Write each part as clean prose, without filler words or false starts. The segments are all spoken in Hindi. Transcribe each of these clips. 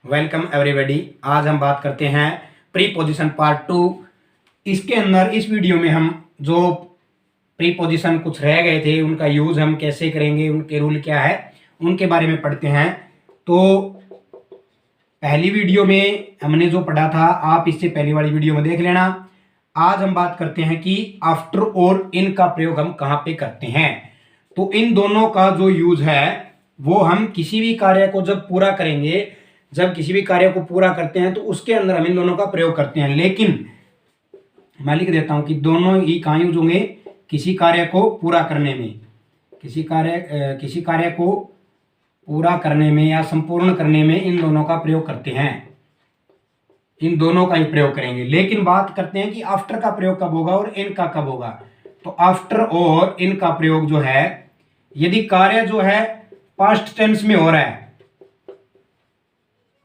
Welcome everybody. आज हम बात करते हैं प्रीपोजिशन पार्ट 2। इसके अंदर इस वीडियो में हम जो प्रीपोजिशन कुछ रह गए थे उनका यूज हम कैसे करेंगे, उनके रूल क्या है, उनके बारे में पढ़ते हैं। तो पहली वीडियो में हमने जो पढ़ा था आप इससे पहली वाली वीडियो में देख लेना। आज हम बात करते हैं कि आफ्टर और इन का प्रयोग हम कहाँ पे करते हैं। तो इन दोनों का जो यूज है वो हम किसी भी कार्य को जब पूरा करेंगे, जब किसी भी कार्य को पूरा करते हैं तो उसके अंदर हम इन दोनों का प्रयोग करते हैं। लेकिन मैं लिख देता हूं कि दोनों ही कहाँ यूज होंगे, किसी कार्य को पूरा करने में, किसी कार्य को पूरा करने में या संपूर्ण करने में इन दोनों का प्रयोग करते हैं, इन दोनों का ही प्रयोग करेंगे। लेकिन बात करते हैं कि आफ्टर का प्रयोग कब होगा और इन का कब होगा। तो आफ्टर और इन का प्रयोग जो है, यदि कार्य जो है पास्ट टेंस में हो रहा है,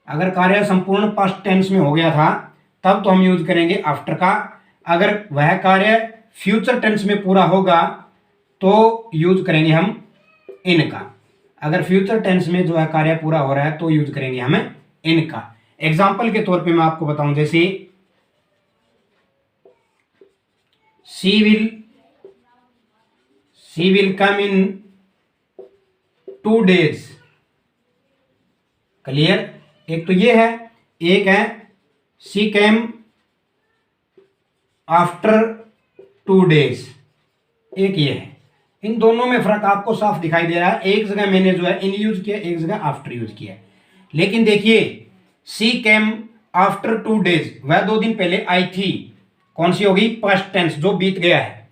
अगर कार्य संपूर्ण पास्ट टेंस में हो गया था तब तो हम यूज करेंगे आफ्टर का। अगर वह कार्य फ्यूचर टेंस में पूरा होगा तो यूज करेंगे हम इन का। अगर फ्यूचर टेंस में जो है कार्य पूरा हो रहा है तो यूज करेंगे हम इन का। एग्जाम्पल के तौर पे मैं आपको बताऊं, जैसे she will come in 2 days। Clear? एक तो ये है, एक है शी केम आफ्टर 2 days, एक ये है। इन दोनों में फर्क आपको साफ दिखाई दे रहा है। एक जगह मैंने जो है इन यूज किया, एक जगह आफ्टर यूज किया। लेकिन देखिए शी केम आफ्टर 2 days, वह 2 दिन पहले आई थी, कौन सी होगी? पास्ट टेंस, जो बीत गया है,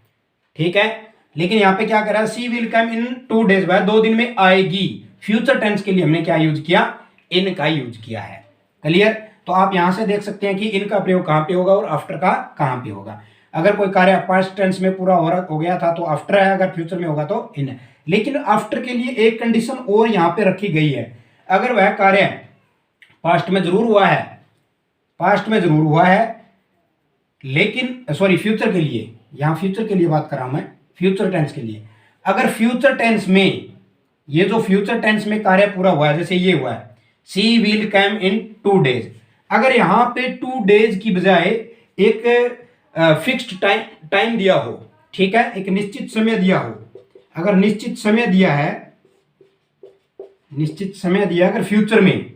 ठीक है। लेकिन यहां पे क्या कर रहा है, she will come in 2 days, वह 2 दिन में आएगी। फ्यूचर टेंस के लिए हमने क्या यूज किया? इन का यूज किया है। क्लियर? तो आप यहां से देख सकते हैं कि इन का प्रयोग कहां पे होगा और आफ्टर का कहां पे होगा। अगर कोई कार्य पास्ट टेंस में पूरा हो गया था तो आफ्टर है, अगर फ्यूचर में होगा तो इन है। लेकिन आफ्टर के लिए एक कंडीशन और यहां पे रखी गई है। अगर वह कार्य पास्ट में जरूर हुआ है, पास्ट में जरूर हुआ है, लेकिन सॉरी फ्यूचर के लिए, यहां फ्यूचर के लिए बात कर रहा हूं मैं, फ्यूचर टेंस के लिए। अगर फ्यूचर टेंस में, ये जो फ्यूचर टेंस में कार्य पूरा हुआ है, जैसे ये हुआ है she will come in 2 days, अगर यहां पे 2 days की बजाय एक फिक्स्ड टाइम दिया हो, ठीक है, एक निश्चित समय दिया हो, अगर निश्चित समय दिया है, निश्चित समय दिया अगर फ्यूचर में,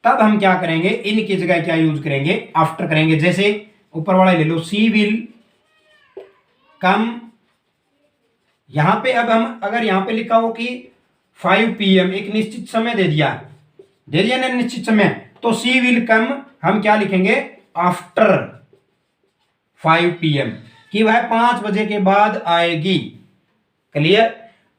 तब हम क्या करेंगे? इन की जगह क्या यूज करेंगे? आफ्टर करेंगे। जैसे ऊपर वाला ले लो, शी विल कम, यहां पे अब हम अगर यहां पे लिखा हो कि 5 PM, एक निश्चित समय दे दिया ना निश्चित समय, तो शी विल कम हम क्या लिखेंगे? आफ्टर 5 PM, कि वह 5 बजे के बाद आएगी। क्लियर?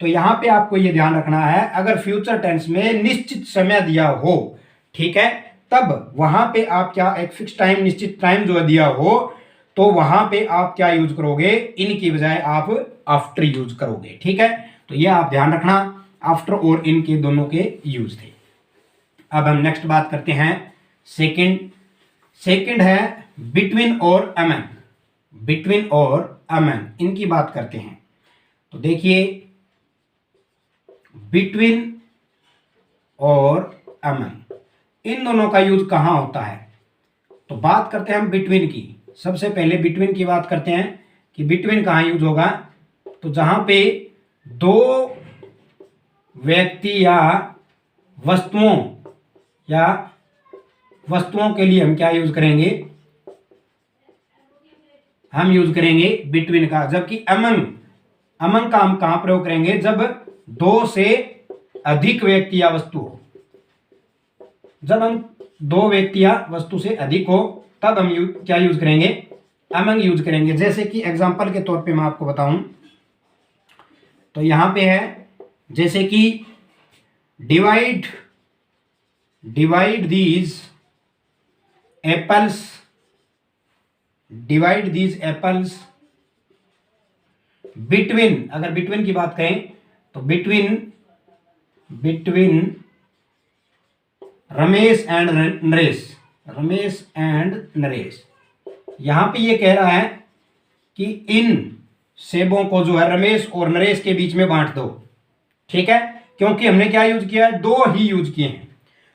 तो यहां पे आपको यह ध्यान रखना है, अगर फ्यूचर टेंस में निश्चित समय दिया हो, ठीक है, तब वहां पे आप क्या, एक फिक्स टाइम, निश्चित टाइम जो दिया हो, तो वहां पे आप क्या यूज करोगे? इन की बजाय आप आफ्टर यूज करोगे। ठीक है, तो ये आप ध्यान रखना, आफ्टर और इन के दोनों के यूज थे। अब हम नेक्स्ट बात करते हैं सेकंड है बिटवीन और अमंग। बिटवीन और अमंग, इनकी बात करते हैं। तो देखिए बिटवीन और अमंग, इन दोनों का यूज कहां होता है? तो बात करते हैं हम बिटवीन की। सबसे पहले बिटवीन की बात करते हैं कि बिटवीन कहां यूज होगा। तो जहां पे दो व्यक्ति या वस्तुओं के लिए हम क्या यूज करेंगे? हम यूज करेंगे बिटवीन का। जबकि अमंग का हम कहां प्रयोग करेंगे? जब 2 से अधिक व्यक्ति या वस्तु हो, जब हम 2 व्यक्ति या वस्तु से अधिक हो तब हम क्या यूज करेंगे? अमंग यूज करेंगे। जैसे कि एग्जांपल के तौर पे मैं आपको बताऊं तो यहां पे है, जैसे कि डिवाइड दीज एप्पल्स बिटवीन, अगर बिटवीन की बात करें तो बिटवीन रमेश एंड नरेश। यहां पे ये कह रहा है कि इन सेबों को जो है रमेश और नरेश के बीच में बांट दो। ठीक है, क्योंकि हमने क्या यूज किया है? 2 ही यूज किए हैं।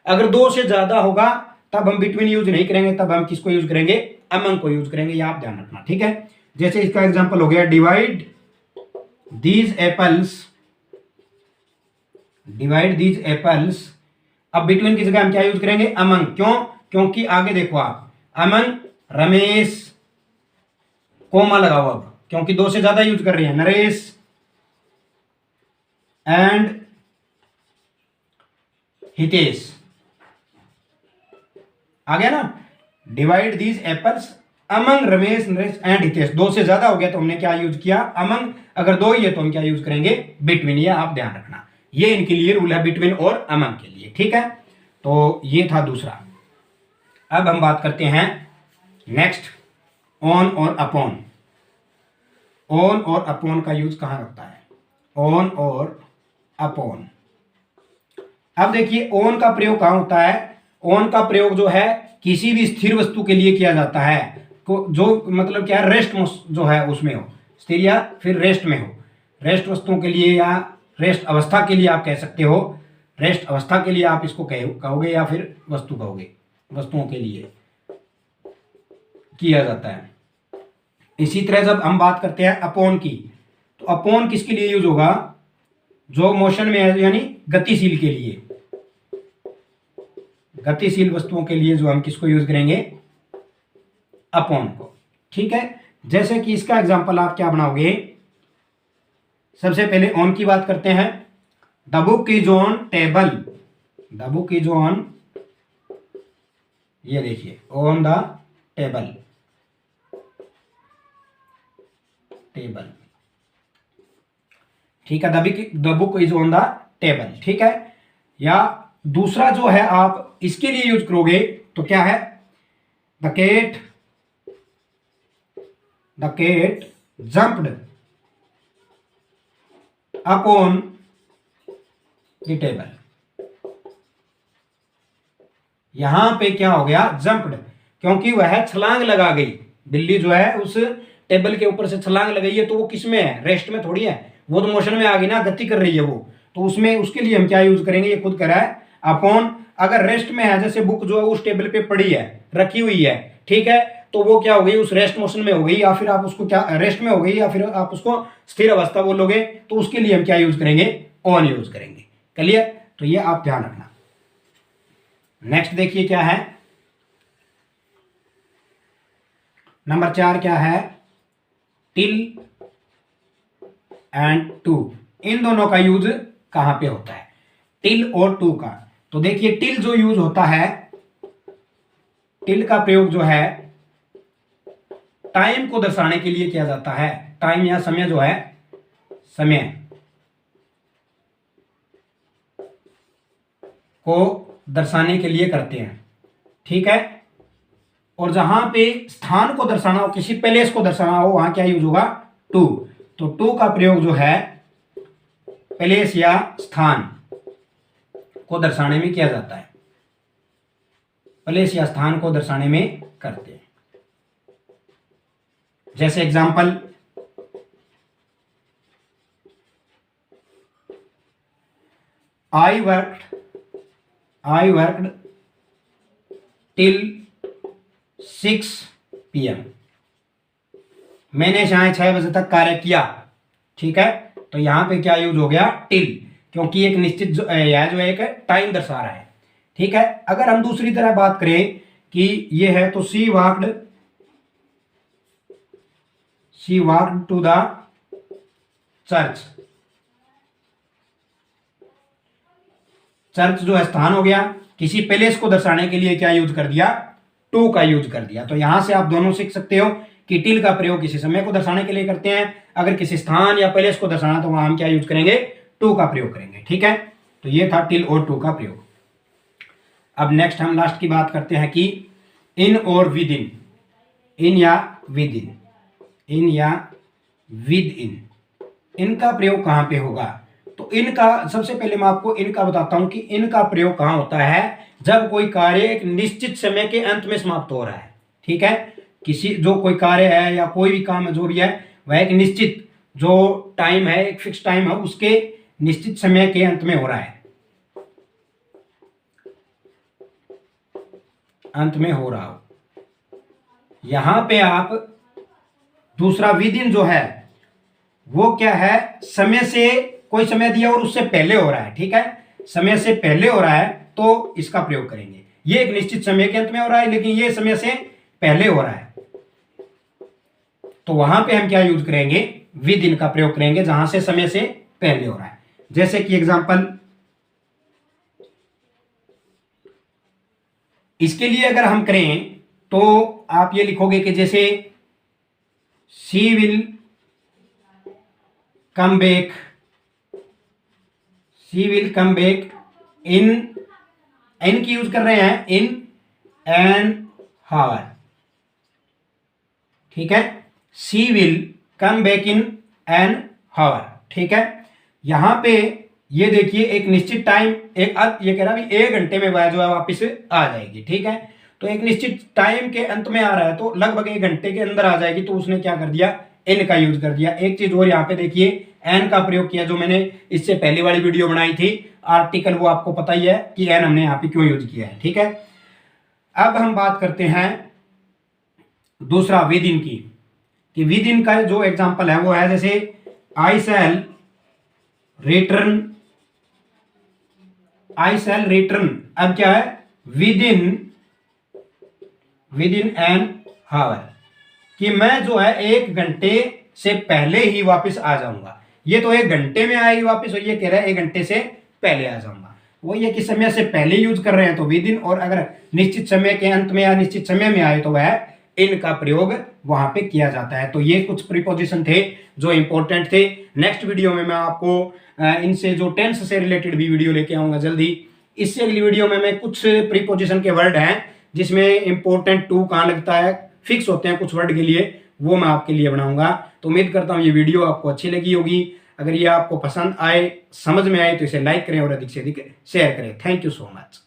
अगर 2 से ज्यादा होगा तब हम बिटवीन यूज नहीं करेंगे, तब हम किसको यूज करेंगे, अमंग को यूज करेंगे, ये आप ध्यान रखना, ठीक है। जैसे इसका एग्जांपल हो गया divide these apples, divide these apples. अब बिटवीन की जगह हम क्या यूज करेंगे, अमंग। क्यों, क्योंकि आगे देखो आप, अमंग रमेश कोमा लगाओ अब, क्योंकि 2 से ज्यादा यूज कर रहे हैं, नरेश एंड हितेश, आ गया ना। Divide these apples among Ramesh Naresh and Hitesh. 2 से ज्यादा हो गया तो हमने क्या यूज किया, अमंग। अगर 2 ही है तो हम क्या यूज करेंगे, बिटवीन। ये आप ध्यान रखना, ये इनके लिए रूल है, बिटवीन और अमंग के लिए, ठीक है। तो ये था दूसरा। अब हम बात करते हैं नेक्स्ट, ऑन और अपॉन। ऑन और अपॉन का यूज कहां होता है, ऑन और अपॉन। अब देखिए ऑन का प्रयोग कहां होता है, ऑन का प्रयोग जो है किसी भी स्थिर वस्तु के लिए किया जाता है, जो मतलब क्या है, रेस्ट जो है उसमें हो, स्थिर या फिर रेस्ट में हो, रेस्ट वस्तुओं के लिए या रेस्ट अवस्था के लिए आप कह सकते हो, रेस्ट अवस्था के लिए आप इसको कहोगे या फिर वस्तु कहोगे, वस्तुओं के लिए किया जाता है। इसी तरह जब हम बात करते हैं अपॉन की, तो अपॉन किसके लिए यूज होगा, जो मोशन में है, यानी गतिशील के लिए, गतिशील वस्तुओं के लिए जो हम किसको यूज करेंगे, अपॉन को, ठीक है। जैसे कि इसका एग्जांपल आप क्या बनाओगे, सबसे पहले ऑन की बात करते हैं। The book is on table, the book is on, ये देखिए ऑन द टेबल, टेबल, ठीक है। The book is on the table, ठीक है। या दूसरा जो है आप इसके लिए यूज करोगे तो क्या है, the cat jumped upon the table. यहां पे क्या हो गया, जंप्ड, क्योंकि वह छलांग लगा गई, बिल्ली जो है उस टेबल के ऊपर से छलांग लगाई है, तो वो किस में है, रेस्ट में थोड़ी है, वो तो मोशन में आ गई ना, गति कर रही है वो, तो उसमें उसके लिए हम क्या यूज करेंगे, ये खुद करा है, अपॉन। अगर रेस्ट में है, जैसे बुक जो है उस टेबल पे पड़ी है, रखी हुई है, ठीक है, तो वो क्या हो गई, उस रेस्ट मोशन में हो गई, या फिर आप उसको क्या रेस्ट में हो गई, या फिर आप उसको स्थिर अवस्था बोलोगे, तो उसके लिए हम क्या यूज करेंगे, ऑन यूज करेंगे। क्लियर, तो ये आप ध्यान रखना। नेक्स्ट देखिए क्या है, नंबर 4 क्या है, टिल एंड टू। इन दोनों का यूज कहां पे होता है, टिल और टू का। तो देखिए टिल जो यूज होता है, टिल का प्रयोग जो है टाइम को दर्शाने के लिए किया जाता है, टाइम या समय जो है, समय को दर्शाने के लिए करते हैं, ठीक है। और जहां पे स्थान को दर्शाना हो, किसी प्लेस को दर्शाना हो, वहां क्या यूज होगा, टू। तो टू का प्रयोग जो है प्लेस या स्थान को दर्शाने में किया जाता है, प्लेस या स्थान को दर्शाने में करते हैं। जैसे example, I worked till 6 PM, मैंने शायद 6 बजे तक कार्य किया, ठीक है। तो यहां पे क्या यूज हो गया, टिल, क्योंकि एक निश्चित जो है एक टाइम दर्शा रहा है, ठीक है। अगर हम दूसरी तरह बात करें कि ये है, तो she walked to the church, church जो है स्थान हो गया, किसी प्लेस को दर्शाने के लिए क्या यूज कर दिया, टू का यूज कर दिया। तो यहां से आप दोनों सीख सकते हो कि टिल का प्रयोग किसी समय को दर्शाने के लिए करते हैं, अगर किसी स्थान या प्लेस को दर्शाना तो वहां हम क्या यूज करेंगे, टू का प्रयोग करेंगे, ठीक है। तो ये था टिल और टू का प्रयोग। अब नेक्स्ट हम लास्ट की बात करते हैं कि इन और विद इन, इन या विद इन, इन या विद इन, इनका प्रयोग कहां पे होगा। तो इनका सबसे पहले मैं आपको इनका बताता हूं कि इनका प्रयोग कहां होता है, जब कोई कार्य एक निश्चित समय के अंत में समाप्त हो रहा है, ठीक है। किसी जो कोई कार्य है या कोई भी काम है जो भी है, वह एक निश्चित जो टाइम है, एक फिक्स टाइम है, उसके निश्चित समय के अंत में हो रहा है। अंत में हो रहा हो। यहां पे आप दूसरा विद इन जो है वो क्या है, समय से, कोई समय दिया और उससे पहले हो रहा है, ठीक है, समय से पहले हो रहा है तो इसका प्रयोग करेंगे। ये एक निश्चित समय के अंत में हो रहा है लेकिन ये समय से पहले हो रहा है, तो वहां पे हम क्या यूज करेंगे, विद इन का प्रयोग करेंगे जहां से समय से पहले हो रहा है। जैसे कि एग्जांपल इसके लिए अगर हम करें तो आप ये लिखोगे कि जैसे she will come back, she will come back in, in की यूज कर रहे हैं, इन एन हावर, ठीक है, she will come back in an hour, ठीक है। यहां पे ये देखिए एक निश्चित टाइम, एक ये कह रहा है 1 घंटे में वह जो है वापिस आ जाएगी, ठीक है, तो एक निश्चित टाइम के अंत में आ रहा है तो लगभग 1 घंटे के अंदर आ जाएगी, तो उसने क्या कर दिया, इन का यूज कर दिया। एक चीज और यहाँ पे देखिए एन का प्रयोग किया, जो मैंने इससे पहली वाली वीडियो बनाई थी आर्टिकल, वो आपको पता ही है कि एन हमने यहाँ पे क्यों यूज किया है, ठीक है। अब हम बात करते हैं दूसरा विद इन की, कि विद इन का जो एग्जांपल है वो है जैसे आई शैल रिटर्न, आई शैल रिटर्न, अब क्या है, विद इन एन हावर, कि मैं जो है 1 घंटे से पहले ही वापस आ जाऊंगा। ये तो 1 घंटे में आएगी वापस और ये कह रहा है 1 घंटे से पहले आ जाऊंगा। वो ये कि समय से पहले यूज कर रहे हैं तो विद इन, और अगर निश्चित समय के अंत में या निश्चित समय में आए तो वह इन का प्रयोग वहां पे किया जाता है। तो ये कुछ प्रीपोजिशन थे जो इंपॉर्टेंट थे। नेक्स्ट वीडियो में मैं आपको इनसे जो टेंस से रिलेटेड भी वीडियो लेके आऊंगा जल्दी। इससे अगली वीडियो में मैं कुछ प्रीपोजिशन के वर्ड हैं जिसमें इंपॉर्टेंट टू कहाँ लगता है, फिक्स होते हैं कुछ वर्ड के लिए, वो मैं आपके लिए बनाऊंगा। तो उम्मीद करता हूँ ये वीडियो आपको अच्छी लगी होगी। अगर ये आपको पसंद आए, समझ में आए तो इसे लाइक करें और अधिक से अधिक शेयर करें। Thank you so much.